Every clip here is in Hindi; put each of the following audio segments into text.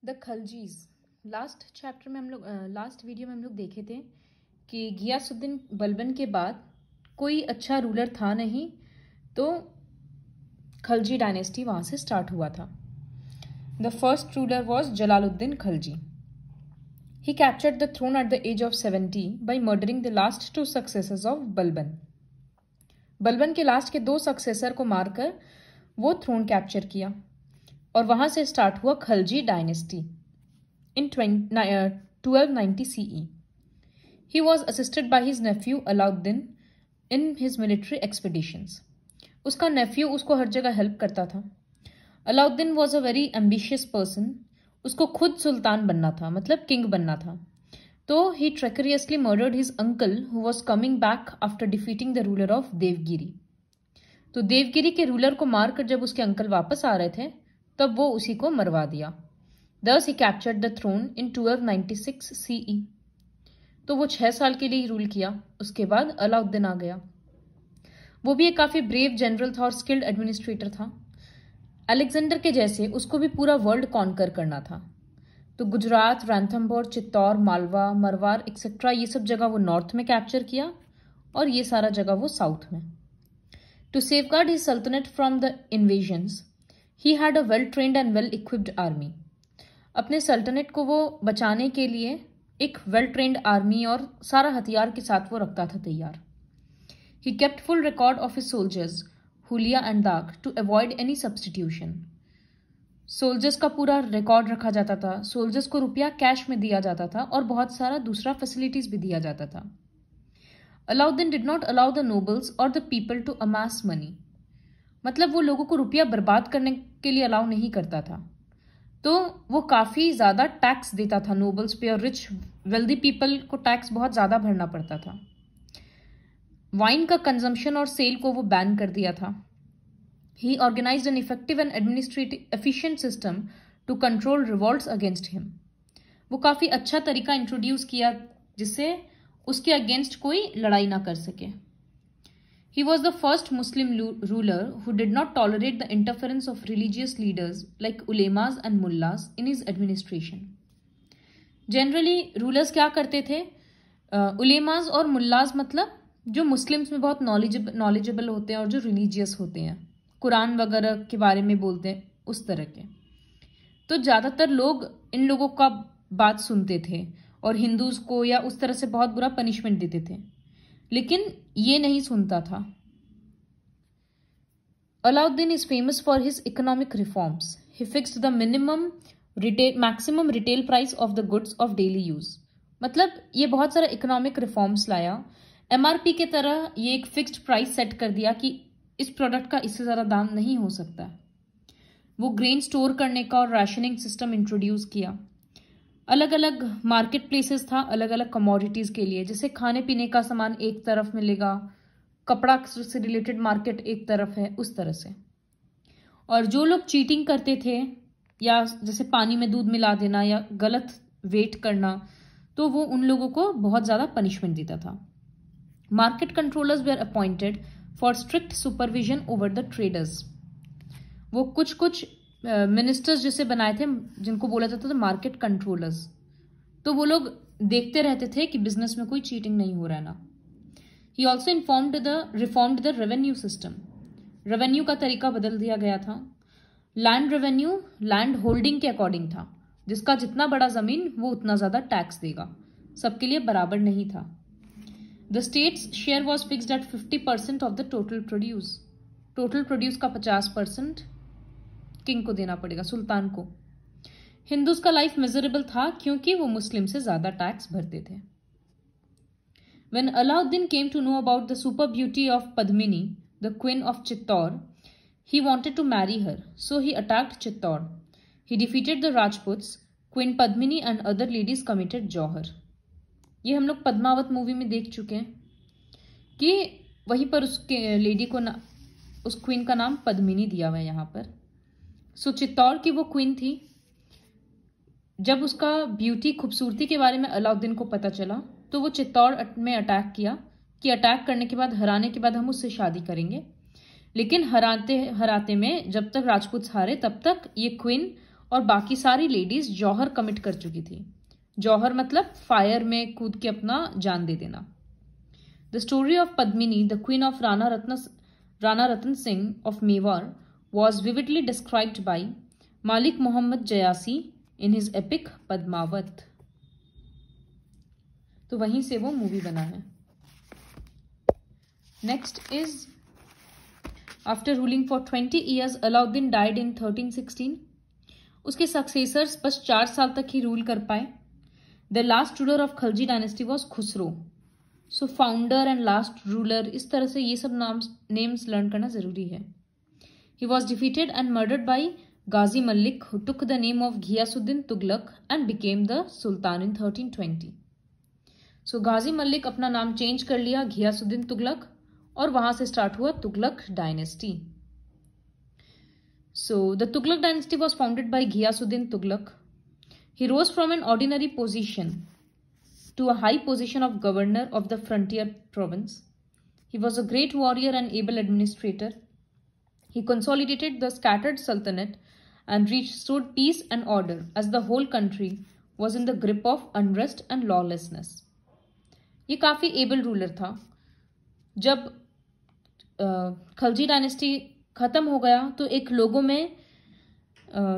द खलजीज। लास्ट वीडियो में हम लोग देखे थे कि गियासुद्दीन बलबन के बाद कोई अच्छा रूलर था नहीं, तो खलजी डायनेस्टी वहाँ से स्टार्ट हुआ था। The first ruler was Jalaluddin Khalji. He captured the throne at the age of 70 by murdering the last 2 successors of Balban. Balban के लास्ट के 2 सक्सेसर को मारकर वो थ्रोन कैप्चर किया और वहां से स्टार्ट हुआ Khalji dynasty in 1290 CE. He was assisted by his nephew Alauddin in his military expeditions. उसका नेफ्यू उसको हर जगह हेल्प करता था। Alauddin was a very ambitious person. उसको खुद सुल्तान बनना था, मतलब किंग बनना था। तो he treacherously murdered his uncle who was coming back after defeating the ruler of Devagiri. तो देवगिरी के रूलर को मारकर जब उसके अंकल वापस आ रहे थे तब वो उसी को मरवा दिया। Thus he captured the throne in 1296 CE. तो वो 6 साल के लिए रूल किया। उसके बाद अलाउद्दीन आ गया। वो भी एक काफी ब्रेव जनरल था और स्किल्ड एडमिनिस्ट्रेटर था। अलेक्जेंडर के जैसे उसको भी पूरा वर्ल्ड कॉन्कर करना था। तो गुजरात, रैंथमबोर, चित्तौर, मालवा, मरवार एक्सेट्रा ये सब जगह वो नॉर्थ में कैप्चर किया और ये सारा जगह वो साउथ में। To safeguard his sultanate from the invasions he had a well trained and well equipped army. अपने सल्तनत को वो बचाने के लिए एक वेल ट्रेन्ड आर्मी और सारा हथियार के साथ वो रखता था तैयार। He kept full record of his soldiers huliya and dagh to avoid any substitution. Soldiers का पूरा रिकॉर्ड रखा जाता था। सोल्जर्स को रुपया कैश में दिया जाता था और बहुत सारा दूसरा फैसिलिटीज भी दिया जाता था। Alauddin did not allow the nobles और द पीपल टू अमास मनी। मतलब वो लोगों को रुपया बर्बाद करने के लिए अलाउ नहीं करता था। तो वो काफी ज्यादा टैक्स देता था नोबल्स पे और रिच वेल्दी पीपल को टैक्स बहुत ज्यादा भरना पड़ता था। वाइन का कंजम्पशन और सेल को वो बैन कर दिया था। He organised an effective and administrative efficient system to control revolts against him. वो काफी अच्छा तरीका इंट्रोड्यूस किया जिससे उसके अगेंस्ट कोई लड़ाई ना कर सके। He was the first Muslim ruler who did not tolerate the interference of religious leaders like ulemas and mullahs in his administration. Generally, rulers क्या करते थे? उलेमास और मुल्लाज मतलब जो मुस्लिम्स में बहुत नॉलेजेबल होते हैं और जो रिलीजियस होते हैं, कुरान वगैरह के बारे में बोलते हैं, उस तरह के। तो ज़्यादातर लोग इन लोगों का बात सुनते थे और हिंदूज को या उस तरह से बहुत बुरा पनिशमेंट देते थे, लेकिन ये नहीं सुनता था। Alauddin is famous for his economic reforms. He fixed the maximum retail price of the goods of daily use. मतलब ये बहुत सारा इकोनॉमिक रिफॉर्म्स लाया। MRP के तरह ये एक फिक्स्ड प्राइस सेट कर दिया कि इस प्रोडक्ट का इससे ज़्यादा दाम नहीं हो सकता। वो ग्रेन स्टोर करने का और राशनिंग सिस्टम इंट्रोड्यूस किया। अलग अलग मार्केट प्लेसेस था अलग अलग कमोडिटीज के लिए। जैसे खाने पीने का सामान एक तरफ मिलेगा, कपड़ा से रिलेटेड मार्केट एक तरफ है, उस तरह से। और जो लोग चीटिंग करते थे या जैसे पानी में दूध मिला देना या गलत वेट करना, तो वो उन लोगों को बहुत ज़्यादा पनिशमेंट देता था। Market controllers were appointed for strict supervision over the traders. वो कुछ मिनिस्टर्स जैसे बनाए थे जिनको बोला जाता था मार्केट कंट्रोलर्स। तो वो लोग देखते रहते थे कि बिजनेस में कोई चीटिंग नहीं हो रहा है ना। He also reformed the revenue system. Revenue का तरीका बदल दिया गया था। लैंड रेवेन्यू लैंड होल्डिंग के अकॉर्डिंग था। जिसका जितना बड़ा जमीन वो उतना ज्यादा टैक्स देगा, सबके लिए बराबर नहीं था। The states share was fixed at 50% of the total produce. Total produce का 50% किंग को देना पड़ेगा, सुल्तान को। हिंदूज का लाइफ मिजरेबल था क्योंकि वो मुस्लिम से ज्यादा टैक्स भरते थे। When Alauddin came to know about the super beauty of Padmini, the queen of Chittor, he wanted to marry her, so he attacked Chittor. He defeated the Rajputs. Queen Padmini and other ladies committed jauhar. ये हम लोग पद्मावत मूवी में देख चुके हैं कि वहीं पर उसके लेडी को उस क्वीन का नाम पद्मिनी दिया हुआ है यहाँ पर। सो चित्तौर की वो क्वीन थी। जब उसका ब्यूटी खूबसूरती के बारे में अलाउद्दीन को पता चला तो वो चित्तौर में अटैक किया कि अटैक करने के बाद, हराने के बाद हम उससे शादी करेंगे। लेकिन हराते हराते में जब तक राजपूत हारे तब तक ये क्वीन और बाकी सारी लेडीज जौहर कमिट कर चुकी थी। जौहर मतलब फायर में कूद के अपना जान दे देना। The story of Padmini, the queen of Rana Ratan Singh of Mewar, was vividly described by Malik Muhammad Jayasi in his epic Padmavat. तो वहीं से वो मूवी बना है। Next is after ruling for 20 years Alauddin died in 1316। उसके सक्सेसर्स बस 4 साल तक ही रूल कर पाए। The last ruler of Khalji dynasty was Khusro. So founder and last ruler, इस तरह से ये सब नेम्स लर्न करना जरूरी है। He was defeated and murdered by Ghazi Malik, who took the name of Ghiyasuddin Tughlaq and became the Sultan in 1320. So Ghazi Malik अपना नाम चेंज कर लिया घियासुद्दीन तुगलक और वहां से स्टार्ट हुआ Tughlaq dynasty. So the Tughlaq dynasty was founded by Ghiyasuddin Tughlaq. He rose from an ordinary position to a high position of governor of the frontier province. He was a great warrior and able administrator. He consolidated the scattered sultanate and restored peace and order as the whole country was in the grip of unrest and lawlessness. ये काफ़ी एबल रूलर था। जब खलजी डायनेस्टी ख़त्म हो गया तो एक लोगों में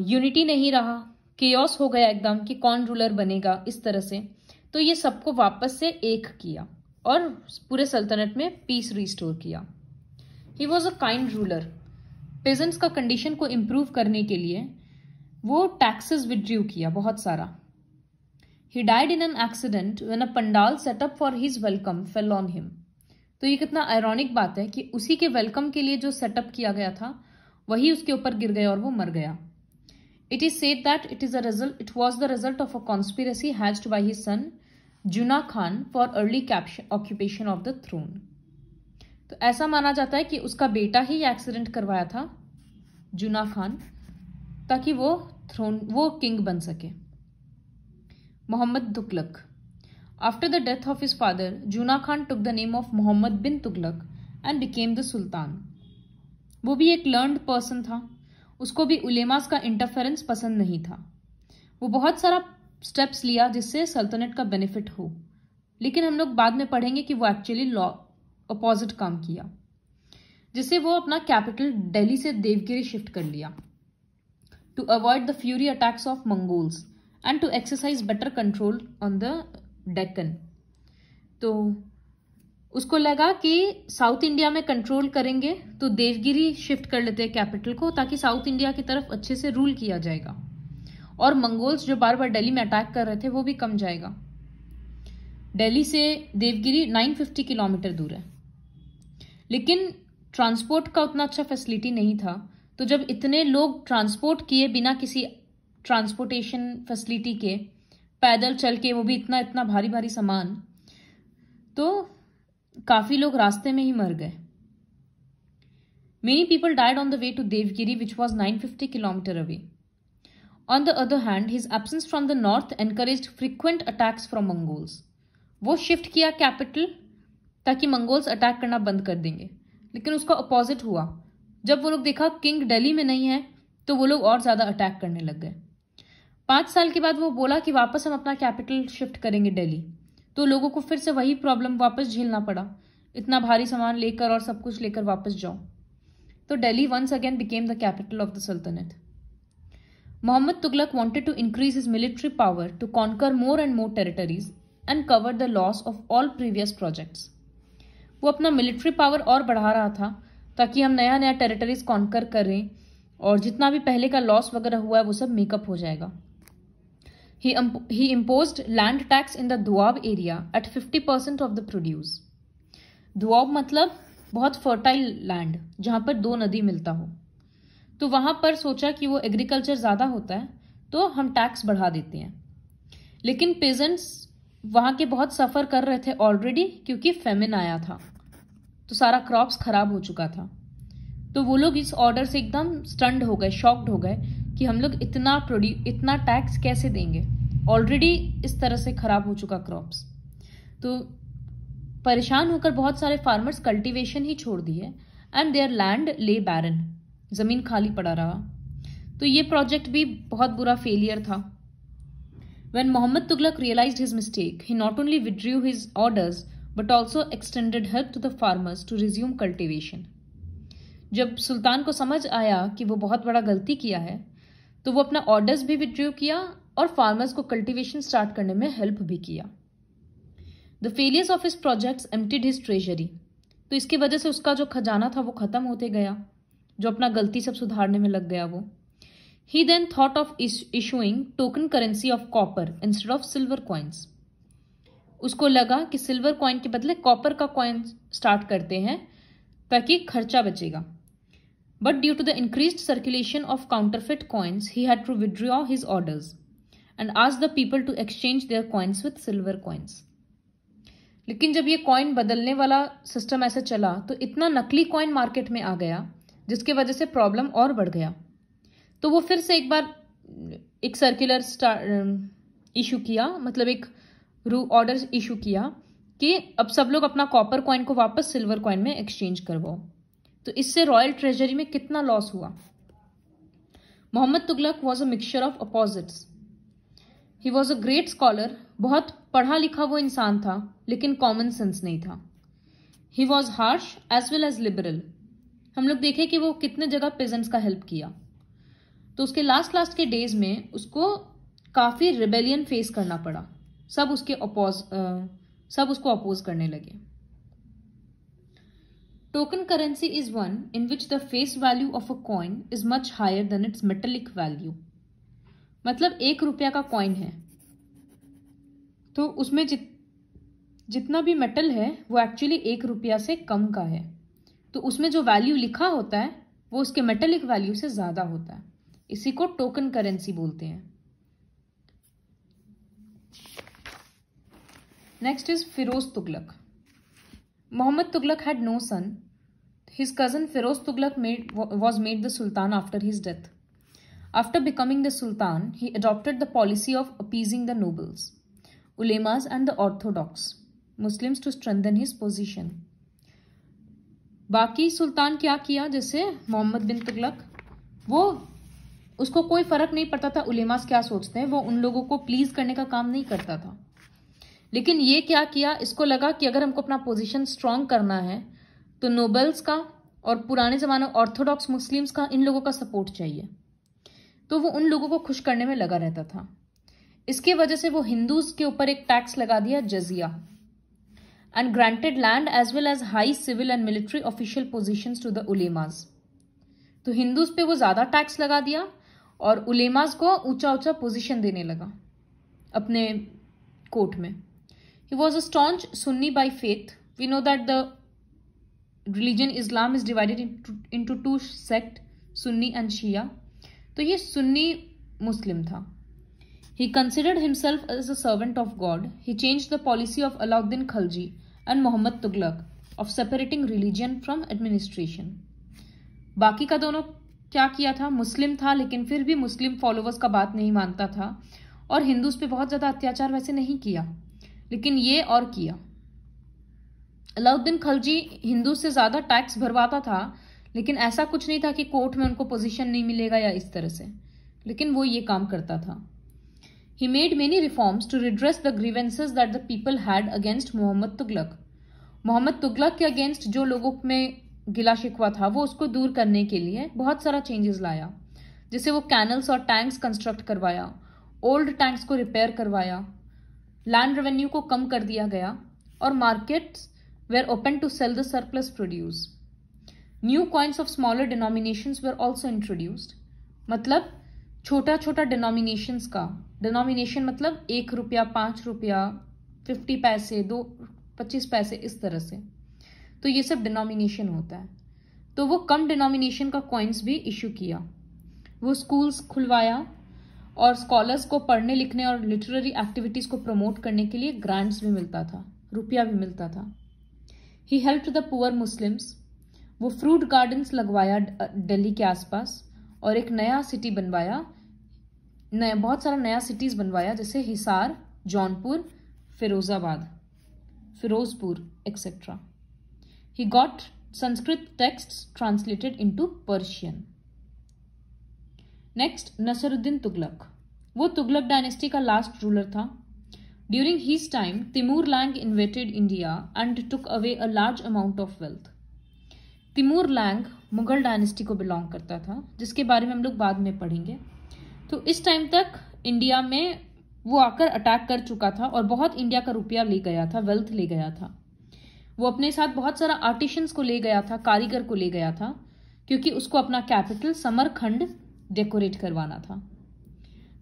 यूनिटी नहीं रहा, केओस हो गया एकदम कि कौन रूलर बनेगा इस तरह से। तो ये सबको वापस से एक किया और पूरे सल्तनत में पीस रिस्टोर किया। ही was a kind ruler. Pageants का कंडीशन को इम्प्रूव करने के लिए वो टैक्सेस विड्रू किया बहुत सारा। He died in an accident when a pandal setup for his welcome fell on him. तो ये कितना आयरॉनिक बात है कि उसी के वेलकम के लिए जो सेटअप किया गया था वही उसके ऊपर गिर गया और वो मर गया। It is said that it was the result of a conspiracy hatched by his son Juna Khan for early occupation of the throne. तो ऐसा माना जाता है कि उसका बेटा ही एक्सीडेंट करवाया था जुना खान, ताकि वो किंग बन सके। Mohammad Tughlaq. After the death of his father, Juna Khan took the name of Mohammad bin Tughlaq and became the sultan. वो भी एक लर्न्ड पर्सन था। उसको भी उलेमास का इंटरफेरेंस पसंद नहीं था। वो बहुत सारा स्टेप्स लिया जिससे सल्तनत का बेनिफिट हो, लेकिन हम लोग बाद में पढ़ेंगे कि वो एक्चुअली अपोजिट काम किया, जिससे वो अपना कैपिटल दिल्ली से देवगिरी शिफ्ट कर लिया to avoid the fury attacks of Mongols and to exercise better control on the Deccan. तो उसको लगा कि साउथ इंडिया में कंट्रोल करेंगे तो देवगिरी शिफ्ट कर लेते हैं कैपिटल को, ताकि साउथ इंडिया की तरफ अच्छे से रूल किया जाएगा और मंगोल्स जो बार बार दिल्ली में अटैक कर रहे थे वो भी कम जाएगा। दिल्ली से देवगिरी 950 किलोमीटर दूर है, लेकिन ट्रांसपोर्ट का उतना अच्छा फैसिलिटी नहीं था। तो जब इतने लोग ट्रांसपोर्ट किए बिना किसी ट्रांसपोर्टेशन फैसिलिटी के, पैदल चल के, वो भी इतना इतना भारी भारी सामान, तो काफी लोग रास्ते में ही मर गए। Many people died on the way to Devagiri which was 950 kilometre away. On the other hand his absence from the north encouraged frequent attacks from Mongols. वो शिफ्ट किया कैपिटल ताकि मंगोल्स अटैक करना बंद कर देंगे, लेकिन उसका अपोजिट हुआ। जब वो लोग देखा किंग दिल्ली में नहीं है तो वो लोग और ज्यादा अटैक करने लग गए। 5 साल के बाद वो बोला कि वापस हम अपना कैपिटल शिफ्ट करेंगे दिल्ली, तो लोगों को फिर से वही प्रॉब्लम वापस झेलना पड़ा, इतना भारी सामान लेकर और सब कुछ लेकर वापस जाओ। तो Delhi once again became the capital of the sultanate. Mohammad Tughlaq wanted to increase his military power to conquer more and more territories and cover the loss of all previous projects. वो अपना मिलिट्री पावर और बढ़ा रहा था ताकि हम नया नया टेरिटरीज कॉन्कर करें और जितना भी पहले का लॉस वगैरह हुआ है वो सब मेकअप हो जाएगा। He imposed land tax in the Doab area at 50% of the produce. Doab मतलब बहुत फर्टाइल लैंड जहां पर 2 नदी मिलता हो, तो वहां पर सोचा कि वो एग्रीकल्चर ज्यादा होता है तो हम टैक्स बढ़ा देते हैं। लेकिन पेजेंट्स वहां के बहुत सफर कर रहे थे ऑलरेडी, क्योंकि फेमिन आया था तो सारा क्रॉप्स खराब हो चुका था। तो वो लोग इस ऑर्डर से एकदम स्टन्ड हो गए, शॉक्ड हो गए कि हम लोग इतना टैक्स कैसे देंगे, ऑलरेडी इस तरह से खराब हो चुका क्रॉप्स। तो परेशान होकर बहुत सारे फार्मर्स कल्टीवेशन ही छोड़ दिए एंड देयर लैंड ले बैरन, जमीन खाली पड़ा रहा। तो ये प्रोजेक्ट भी बहुत बुरा फेलियर था। When Muhammad Tughlaq realized his mistake, he not only withdrew his orders but also extended help to the farmers to resume cultivation. जब सुल्तान को समझ आया कि वो बहुत बड़ा गलती किया है, तो वो अपना ऑर्डर्स भी विड्रॉ किया और फार्मर्स को कल्टीवेशन स्टार्ट करने में हेल्प भी किया। The failures of his projects emptied his treasury, तो इसकी वजह से उसका जो खजाना था वो खत्म होते गया, जो अपना गलती सब सुधारने में लग गया वो। He then thought of issuing token currency of copper instead of silver coins. उसको लगा कि सिल्वर कॉइन के बदले कॉपर का कॉइन स्टार्ट करते हैं ताकि खर्चा बचेगा। But due to the increased circulation of counterfeit coins, he had to withdraw his orders and ask the people to exchange their coins with silver coins. लेकिन जब ये कॉइन बदलने वाला सिस्टम ऐसे चला तो इतना नकली कॉइन मार्केट में आ गया जिसकी वजह से प्रॉब्लम और बढ़ गया। तो वो फिर से एक बार एक सर्कुलर इशू किया, मतलब एक ऑर्डर इशू किया कि अब सब लोग अपना कॉपर कॉइन को वापस सिल्वर कॉइन में एक्सचेंज करवाओ। तो इससे रॉयल ट्रेजरी में कितना लॉस हुआ। Mohammad Tughlaq was a mixture of opposites. He was a great scholar, बहुत पढ़ा लिखा वो इंसान था, लेकिन कॉमन सेंस नहीं था। He was harsh as well as liberal. हम लोग देखे कि वो कितने जगह पेजेंट्स का हेल्प किया। तो उसके लास्ट के डेज में उसको काफी रिबेलियन फेस करना पड़ा। सब उसको अपोज करने लगे। Token currency is one in which the face value of a coin is much higher than its metallic value. मतलब 1 रुपया का कॉइन है तो उसमें जितना भी मेटल है वो एक्चुअली 1 रुपया से कम का है। तो उसमें जो वैल्यू लिखा होता है वो उसके मेटेलिक वैल्यू से ज्यादा होता है। इसी को टोकन करेंसी बोलते हैं। Next is Firoz Tughlaq. Muhammad Tughlaq had no son. His cousin Firoz Tughlaq was made the Sultan after his death. After becoming the Sultan, he adopted the policy of appeasing the nobles, ulemas and the orthodox Muslims to strengthen his position. बाकी सुल्तान क्या किया, जैसे मोहम्मद बिन तुगलक, वो उसको कोई फर्क नहीं पड़ता था उलेमास क्या सोचते हैं, वो उन लोगों को प्लीज करने का काम नहीं करता था। लेकिन ये क्या किया, इसको लगा कि अगर हमको अपना पोजीशन स्ट्रांग करना है तो नोबल्स का और पुराने जमाने ऑर्थोडॉक्स मुस्लिम्स का, इन लोगों का सपोर्ट चाहिए। तो वो उन लोगों को खुश करने में लगा रहता था। इसके वजह से वो हिंदूज के ऊपर एक टैक्स लगा दिया, jizya, and granted land as well as high civil and military official positions to the ulemas. तो हिंदूज पे वो ज्यादा टैक्स लगा दिया और उलेमाज को ऊंचा ऊंचा पोजीशन देने लगा अपने कोर्ट में। He was a staunch Sunni by faith. We know that the religion Islam is divided into 2 sects, Sunni and Shia. तो ये सुन्नी मुस्लिम था। He considered himself as a servant of God. He changed the policy of Alauddin Khalji and Muhammad Tughlaq of separating religion from administration. बाकी का दोनों क्या किया था, मुस्लिम था लेकिन फिर भी मुस्लिम फॉलोवर्स का बात नहीं मानता था और हिंदूज पे बहुत ज्यादा अत्याचार वैसे नहीं किया, लेकिन ये और किया। अलाउद्दीन खलजी हिंदू से ज्यादा टैक्स भरवाता था, लेकिन ऐसा कुछ नहीं था कि कोर्ट में उनको पोजीशन नहीं मिलेगा या इस तरह से, लेकिन वो ये काम करता था। He made many reforms to redress the grievances that the people had against Mohammad Tughlaq. Mohammad Tughlaq के अगेंस्ट जो लोगों में गिला शिकवा था वो उसको दूर करने के लिए बहुत सारा चेंजेस लाया। जैसे वो कैनल्स और टैंक्स कंस्ट्रक्ट करवाया, ओल्ड टैंक्स को रिपेयर करवाया, लैंड रेवेन्यू को कम कर दिया गया और markets were open to sell the surplus produce. New coins of smaller denominations were also introduced. मतलब छोटा छोटा डिनोमिनेशंस का, डिनोमिनेशन मतलब 1 रुपया, 5 रुपया, 50 पैसे, 25 पैसे, इस तरह से। तो ये सब डिनोमिनेशन होता है। तो वो कम डिनोमिनेशन का कॉइन्स भी इशू किया। वो स्कूल्स खुलवाया और स्कॉलर्स को पढ़ने लिखने और लिटरेरी एक्टिविटीज को प्रमोट करने के लिए ग्रांट्स भी मिलता था, रुपया भी मिलता था। He helped the poor Muslims. वो फ्रूट गार्डन्स लगवाया दिल्ली के आसपास और एक नया सिटी बनवाया, बहुत सारा नया सिटीज बनवाया, जैसे Hisar, Jaunpur, Firozpur etcetera. He got Sanskrit texts translated into Persian. Next, Nasiruddin Tughlaq. वो तुगलक डायनेस्टी का लास्ट रूलर था। During his time Timur Lang invaded India and took away a large amount of wealth. Timur Lang Mughal dynasty को बिलोंग करता था, जिसके बारे में हम लोग बाद में पढ़ेंगे। तो इस टाइम तक इंडिया में वो आकर अटैक कर चुका था और बहुत इंडिया का रुपया ले गया था, वेल्थ ले गया था। वो अपने साथ बहुत सारा आर्टिशंस को ले गया था, कारीगर को ले गया था, क्योंकि उसको अपना कैपिटल समरखंड डेकोरेट करवाना था।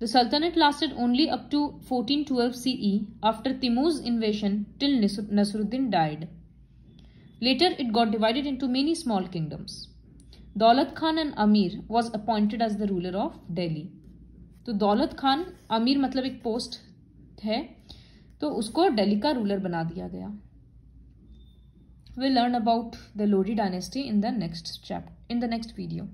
The sultanate lasted only up to 1412 CE after Timur's invasion till Nasruddin died. Later it got divided into many small kingdoms. Daulat Khan and Amir was appointed as the ruler of Delhi. तो दौलत खान, अमीर मतलब एक पोस्ट है, तो उसको दिल्ली का रूलर बना दिया गया। We'll learn about the Lodi dynasty in the next chapter, in the next video.